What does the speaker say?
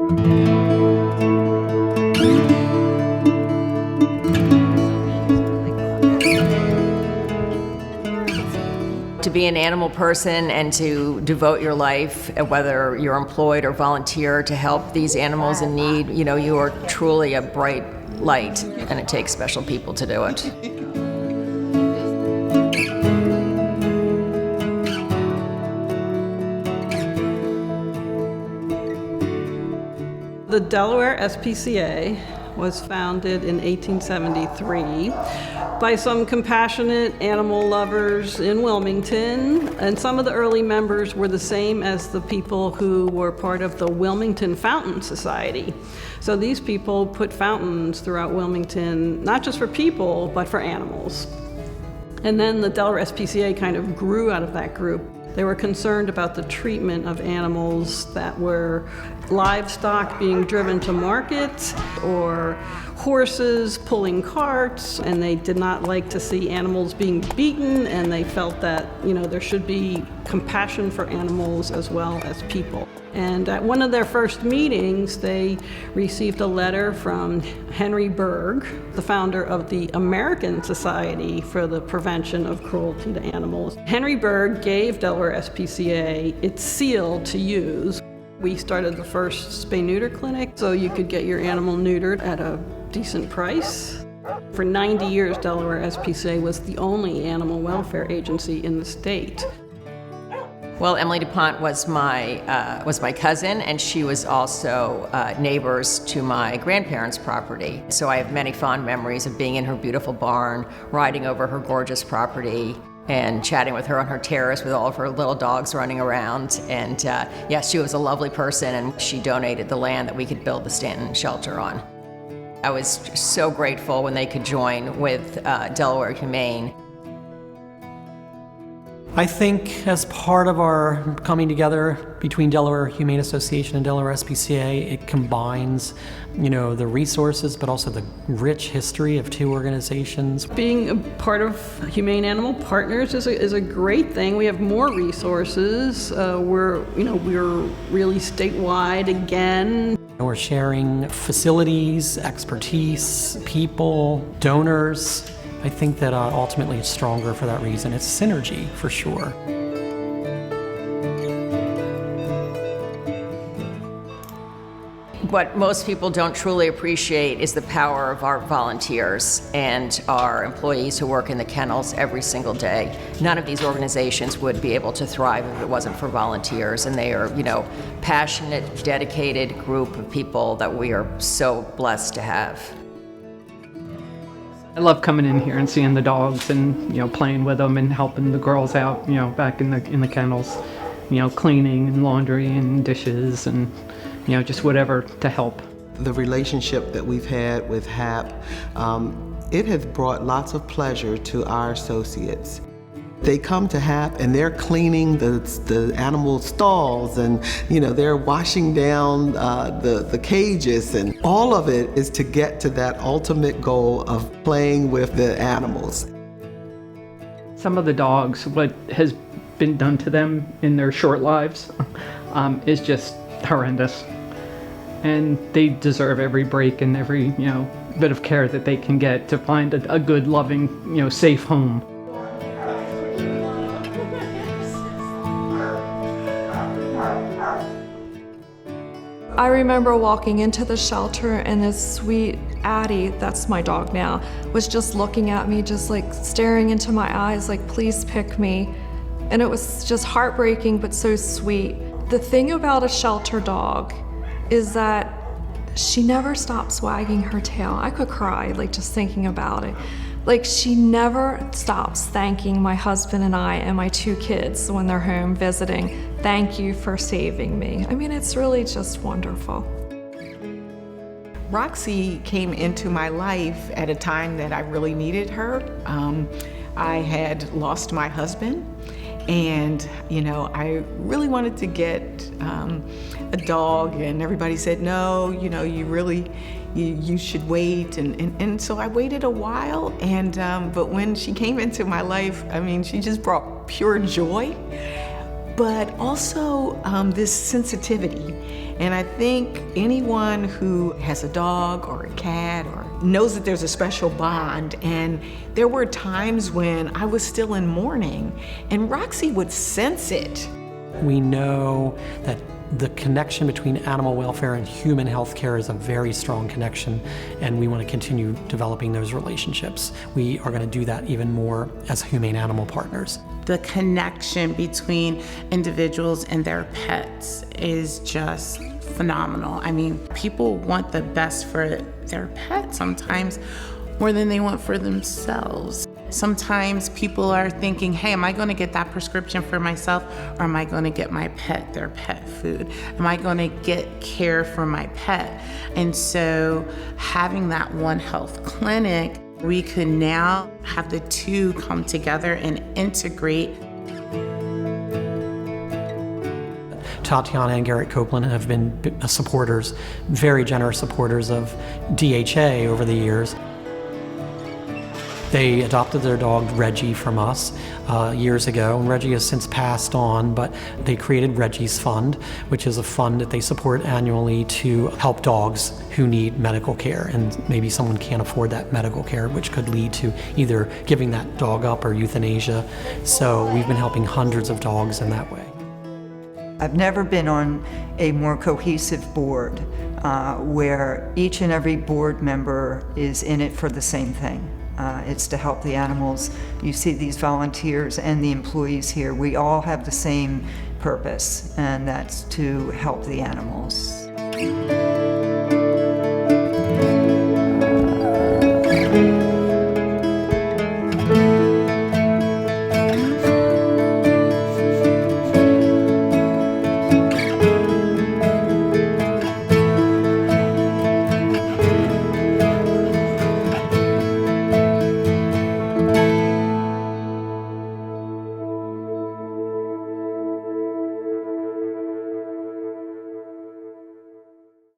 To be an animal person and to devote your life, whether you're employed or volunteer, to help these animals in need, you are truly a bright light, and it takes special people to do it. The Delaware SPCA was founded in 1873 by some compassionate animal lovers in Wilmington, and some of the early members were the same as the people who were part of the Wilmington Fountain Society. So these people put fountains throughout Wilmington, not just for people, but for animals. And then the Delaware SPCA kind of grew out of that group. They were concerned about the treatment of animals that were livestock being driven to market or horses pulling carts, and they did not like to see animals being beaten, and they felt that, there should be compassion for animals as well as people. And at one of their first meetings, they received a letter from Henry Berg, the founder of the American Society for the Prevention of Cruelty to Animals. Henry Berg gave Delaware SPCA its seal to use. We started the first spay-neuter clinic, so you could get your animal neutered at a decent price. For 90 years, Delaware SPCA was the only animal welfare agency in the state. Well, Emily DuPont was my cousin, and she was also neighbors to my grandparents' property. So I have many fond memories of being in her beautiful barn, riding over her gorgeous property, and chatting with her on her terrace with all of her little dogs running around. And yes, she was a lovely person, and she donated the land that we could build the Stanton shelter on. I was so grateful when they could join with Delaware Humane. I think as part of our coming together between Delaware Humane Association and Delaware SPCA, it combines, the resources, but also the rich history of two organizations. Being a part of Humane Animal Partners is a great thing. We have more resources. We're really statewide again. We're sharing facilities, expertise, people, donors. I think that ultimately it's stronger for that reason. It's synergy, for sure. What most people don't truly appreciate is the power of our volunteers and our employees who work in the kennels every single day. None of these organizations would be able to thrive if it wasn't for volunteers, and they are, passionate, dedicated group of people that we are so blessed to have. I love coming in here and seeing the dogs and, playing with them and helping the girls out, back in the kennels, cleaning and laundry and dishes and, just whatever to help. The relationship that we've had with HAP, it has brought lots of pleasure to our associates. They come to HAP and they're cleaning the animal stalls, and they're washing down the cages, and all of it is to get to that ultimate goal of playing with the animals. Some of the dogs, what has been done to them in their short lives is just horrendous, and they deserve every break and every bit of care that they can get to find a good, loving, safe home. I remember walking into the shelter, and this sweet Addie, that's my dog now, was just looking at me, just like staring into my eyes, like, please pick me. And it was just heartbreaking, but so sweet. The thing about a shelter dog is that she never stops wagging her tail. I could cry, like, just thinking about it. Like, she never stops thanking my husband and I and my 2 kids when they're home visiting. Thank you for saving me. I mean, it's really just wonderful. Roxy came into my life at a time that I really needed her. I had lost my husband, and I really wanted to get a dog, and everybody said, no, you should wait, and so I waited a while, and but when she came into my life, she just brought pure joy, but also this sensitivity. And I think anyone who has a dog or a cat or knows that there's a special bond. And there were times when I was still in mourning, and Roxy would sense it. We know that the connection between animal welfare and human health care is a very strong connection, and we want to continue developing those relationships. We are going to do that even more as Humane Animal Partners. The connection between individuals and their pets is just phenomenal. I mean, people want the best for their pet sometimes more than they want for themselves. Sometimes people are thinking, hey, am I going to get that prescription for myself, or am I going to get my pet their pet food? Am I going to get care for my pet? And so having that One Health clinic, we could now have the two come together and integrate. Tatiana and Garrett Copeland have been supporters, very generous supporters of DHA over the years. They adopted their dog Reggie from us years ago, and Reggie has since passed on, but they created Reggie's Fund, which is a fund that they support annually to help dogs who need medical care, and maybe someone can't afford that medical care, which could lead to either giving that dog up or euthanasia. So we've been helping hundreds of dogs in that way. I've never been on a more cohesive board where each and every board member is in it for the same thing. It's to help the animals. You see these volunteers and the employees here, we all have the same purpose, and that's to help the animals.